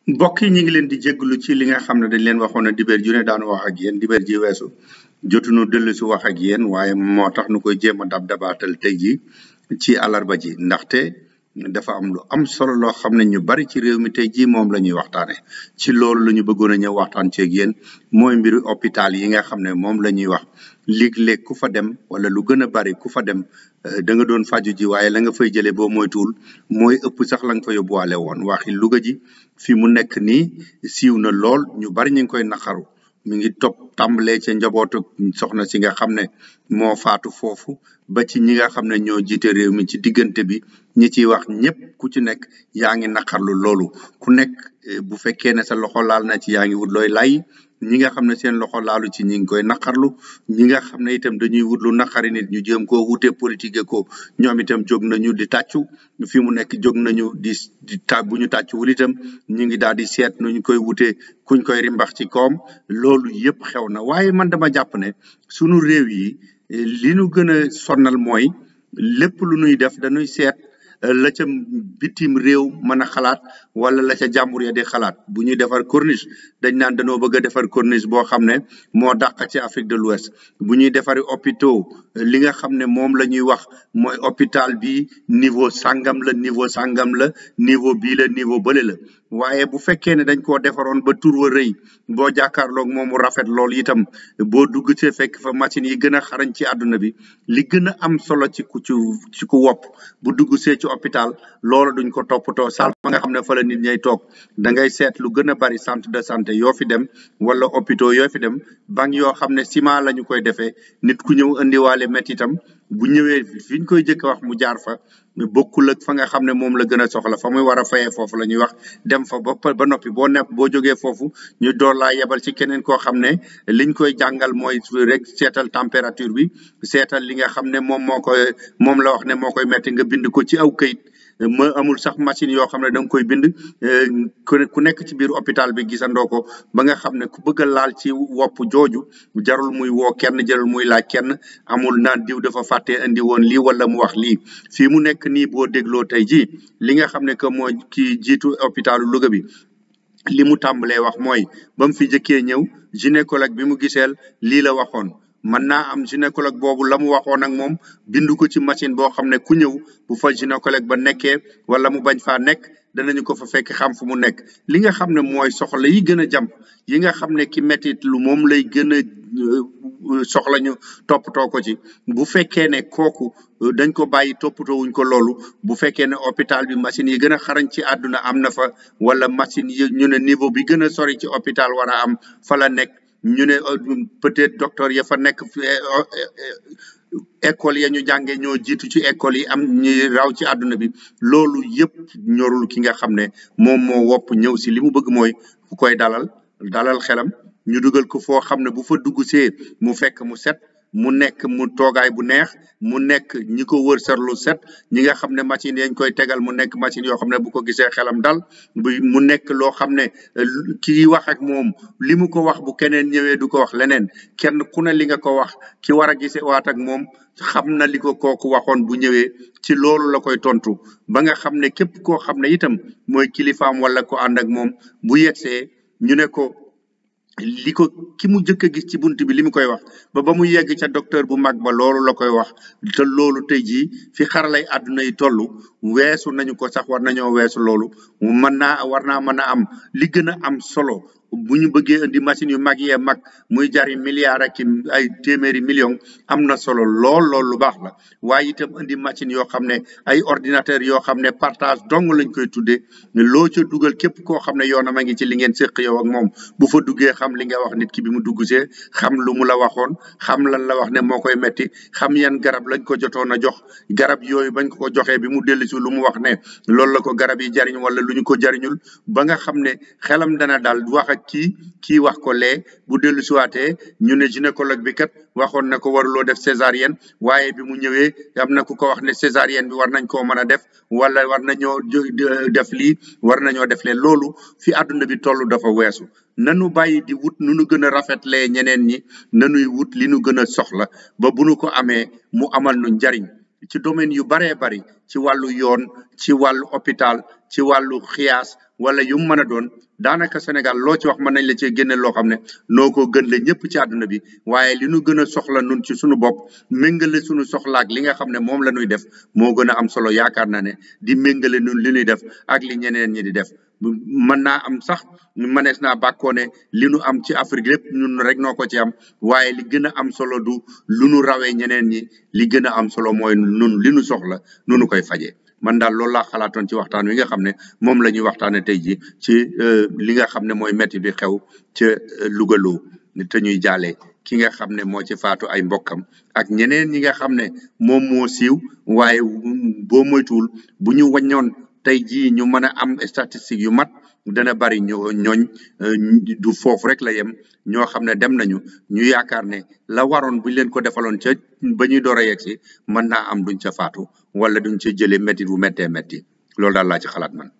mbokk yi ñu ngi leen di jégalu ci li nga xam ne dañ leen waxoon ne dibéer ju ne daanu wax ak yéen dibéer ji weesu jotuñu dellu si wax ak yéen waaye moo tax nu koy jéem a dabaatal tey ji ci àllarba ji ndaxte dafa am lu am solo loo xam ne ñu bari ci réew mi tey jii moom la ñuy waxtaane ci loolu la ñu bëggoon a ñëw waxtaan ceeg yéen mooy mbiru hôpital yi nga xam ne moom la ñuy wax léeg-léeg ku fa dem wala lu gën a bari ku fa dem da nga doon faju ji waaye la nga fay jëlee boo moytuwul mooy ëpp sax la nga fa yóbbuwaale woon waxi Louga ji fi mu nekk nii siiw na lool ñu bari ñu ngi koy naqaru mi ngi topp tàmbalee ca njabootu soxna si nga xam ne moo faatu foofu ba ci ñi nga xam ne ñoo jiite réew mi ci diggante bi ñi ciy wax ñëpp ku ci nekk yaa ngi naqarlu loolu ku nekk bu fekkee ne sa loxo laal na ci yaa ngi wut looy lay ñi nga xam ne seen loxo laalu ci ñi ngi koy naqarlu ñi nga xam ne itam dañuy wut lu naqari nit ñu jéem koo wute politique ko ñoom itam jóg nañu di tàccu fi mu nekk jóg nañu di bu ñu tàccuwul itam ñu ngi daal di seet nu ñu koy wutee kuñ koy rimbax ci koom loolu yëpp xew na waaye man dama jàpp ne sunu réew yi li nu gën a sonnal mooy lépp lu nuy def dañuy seet la ca bitim réew mën a xalaat wala la ca jàmbur ya di xalaat bu ñuy defar corniche dañ naan dañoo bëgg a defar corniche boo xam ne moo dàq ci Afrique de l'Ouest bu ñuy defari hôpitaux li nga xam ne moom la ñuy wax mooy hôpital bi niveau sangam la niveau bii la niveau bële la waaye bu fekkee ne dañ koo defaroon ba tur wa rëy boo jàkkaarloog moom mu rafet lool itam boo dugg see fekk fa machine yi gën a xarañ ci àdduna bi li gën a am solo ci ku wopp bu dugg see ci hôpital loolu duñ ko toppatoo sal fa nga xam ne fa la nit ñay toog da ngay seet lu gën a bari centre de santé yoo fi dem wala hôpitaux yoo fi dem banc yoo xam ne ciment la ñu koy defee nit ku ñëw indiwaale métitam bu ñëwee fi ñu koy jëkk wax mu jaar fa bokkul ak fa nga xam ne moom la gën a soxla fa muy war a fayee foofu la ñuy wax dem fa ba noppi boo nekk boo jógee foofu ñu door laa yebal ci keneen koo xam ne liñ koy jàngal mooy rek seetal température bi seetal li nga xam ne moom la wax ne moo koy metti nga bind ko ci aw këyit ma amul sax machine yoo xam ne da nga koy bind ku nekk ci biir hôpital bi gisandoo ko ba nga xam ne ku bëgg a laal ci wopp jooju jarul muy woo kenn jarul muy laaj kenn amul naan diw dafa fàttee indi woon lii wala mu wax lii fii mu nekk nii boo dégloo tey jii li nga xam ne que mooy kii jiitu hôpitalu Louga bi li mu tàmbalee wax mooy ba mu fi jëkkee ñëw gynécologue bi mu giseel lii la waxoon mën naa am gynécologue boobu la mu waxoon ak moom bindu ko ci machine boo xam ne ku ñëw bu fa gynécologue ba nekkee wala mu bañ faa nekk danañu ko fa fekk xam fu mu nekk li nga xam ne mooy soxla yi gën a jàmp yi nga xam ne ki mettit lu moom lay gën a soxla ñu toppatoo ko ci bu fekkee ne kooku dañ ko bàyyi toppatoo wuñ ko loolu bu fekkee ne hôpital bi machine yi gën a xarañ ci àdduna am na fa wala machine yi ñu ne niveau bi gën a sori ci hôpital war a am fa la nekk ñu ne peut-être docteur ya fa nekk école ya ñu jànge ñoo jiitu ci école yi am ñi raw ci àdduna bi loolu yëpp ñorul ki nga xam ne moom moo wopp ñëw si li mu bëgg mooy fu koy dalal xelam ñu dugal ko foo xam ne bu fa dugg see mu fekk mu set mu nekk mu toogaay bu neex mu nekk ñi ko wër sarlu set ñi nga xam ne machine yañ koy tegal mu nekk machine yoo xam ne bu ko gisee xelam dal mu nekk loo xam ne kii wax ak moom li mu ko wax bu keneen ñëwee du ko wax leneen kenn ku ne li nga ko wax ki war a gisee waat ak moom xam na li ko kooku waxoon bu ñëwee ci loolu la koy tontu ba nga xam ne képp koo xam ne itam mooy kilifaam wala ko ànd ak moom bu yegsee ñu ne ko li ko ki mu jëkk a gis ci bunt bi li mu koy wax ba mu yegg ca docteur bu mag ba loolu la koy wax te loolu tey jii fi xaralay àdduna yi toll weesu nañu ko sax war nañoo weesu loolu war naa mën a am li gën a am solo bu ñu bëggee indi machine yu mag yee mag muy jari milliards ak ay téeméeri millions am na solo lool lu baax la waaye itam indi machine yoo xam ne ay ordinateur yoo xam ne partage dong lañ koy tuddee loo ca dugal képp koo xam ne yoonam a ngi ci li ngeen séq yow ak moom bu fa duggee xam li nga wax nit ki bi mu dugg see xam lu mu la waxoon xam lan la wax ne moo koy metti xam yan garab lañ ko jotoon a jox garab yooyu bañ ko joxee bi mu dellu si lu mu wax ne loolu la ko garab yi jariñ wala lu ñu ko jariñul ba nga xam ne xelam dana daal wax ak kii wax ko lee bu dellu siwaatee ñu ne gynécologue bi kat waxoon na ko waruloo def césarienne waaye bi mu ñëwee am na ku ko wax ne césarienne bi war nañ koo mën a def wala war nañoo def lii war nañoo def lee loolu fi àdduna bi toll dafa weesu nanu bàyyi di wut nu nu gën a rafetlee ñeneen ñi nanuy wut li nu gën a soxla ba bu nu ko amee mu amal nu njariñ ci domaine yu baree bari ci wàllu yoon ci wàllu hôpital ci wàllu xiyaas wala yu mën a doon daanaka Sénégal loo ci wax mën nañ la cee génne loo xam ne noo ko gën le ñëpp ci àdduna bi waaye li nu gën a soxla nun ci suñu bopp méngale suñu soxlaak li nga xam ne moom la ñuy def moo gën a am solo yaakaar naa ne di méngale nun li ñuy def ak li ñeneen ñi di def mën naa am sax mënees naa bàkkoo ne li nu am ci Afrique lépp ñun rek noo ko ci am waaye li gën a am solo du lu nu rawee ñeneen ñi li gën a am solo mooy nun li nu soxla nu nu koy fajee man daal loolu laa xalaatoon ci waxtaan wi nga xam ne moom la ñuy waxtaane tey ji ci li nga xam ne mooy métti bi xew ca Louga loo te ñuy jaale ki nga xam ne moo ci faatu ay mbokkam ak ñeneen ñi nga xam ne moom moo siiw waaye boo moytuwul bu ñu waññoon tey jii ñu mën a am statistique yu mat dana bari ñooñ du foofu rek la yem ñoo xam ne dem nañu ñu yaakaar ne la waroon buñ leen ko defaloon ca ba ñuy door a yegg si mën naa am duñ ca faatu wala duñ ca jëlee métti bu méttee métti loolu daal laa ci xalaat man